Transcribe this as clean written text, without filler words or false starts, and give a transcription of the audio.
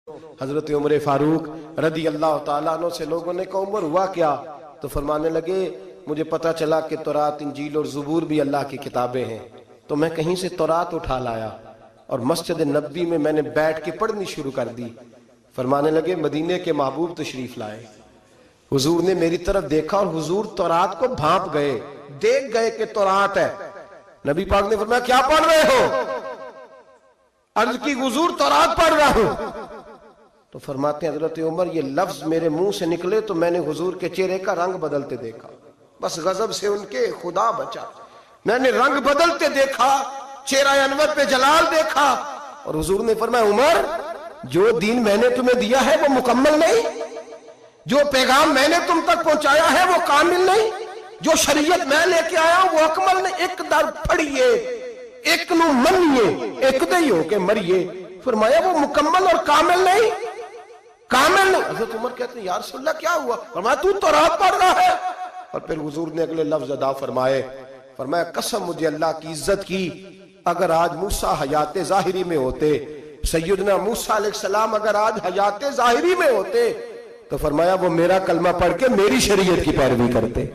حضرت عمر فاروق رضی اللہ تعالیٰ عنہ سے لوگوں نے کہا عمر ہوا کیا؟ تو فرمانے لگے مجھے پتا چلا کہ تورات انجیل اور زبور بھی اللہ کی کتابیں ہیں، تو میں کہیں سے تورات اٹھا لایا اور مسجد نبوی میں نے بیٹھ کے پڑھنی شروع کر دی۔ فرمانے لگے مدینے کے محبوب تشریف لائے، حضور نے میری طرف دیکھا اور حضور تورات کو بھانپ گئے، دیکھ گئے کہ تورات ہے۔ نبی پاک نے فرمایا کیا پڑھ رہے ہو؟ عرض کی حضور تورات پڑھ رہا ہوں۔ تو فرماتے ہیں حضرت عمر یہ لفظ میرے منہ سے نکلے تو میں نے حضور کے چہرے کا رنگ بدلتے دیکھا، بس غضب سے ان کے خدا بچا، میں نے رنگ بدلتے دیکھا، چہرہ انور پہ جلال دیکھا، اور حضور نے فرمایا عمر جو دین میں نے تمہیں دیا ہے وہ مکمل نہیں، جو پیغام میں نے تم تک پہنچایا ہے وہ کامل نہیں، جو شریعت میں لے کے آیا وہ اکمل نہیں، ایک در پھڑیے ایک نو منیے ایک دئی ہو کے مریے۔ فرمایا وہ مکمل اور کامل نہیں، کامل نہیں۔ حضرت عمر کہتے ہیں یا رسول اللہ کیا ہوا؟ فرمایا تو تورات پڑھ رہا ہے۔ اور پھر حضور نے اگلے لفظ ادا فرمائے، فرمایا قسم مجھے اللہ کی عزت کی، اگر آج موسیٰ حیات ظاہری میں ہوتے، سیدنا موسیٰ علیہ السلام اگر آج حیات ظاہری میں ہوتے تو فرمایا وہ میرا کلمہ پڑھ کے میری شریعت کی پیروی کرتے۔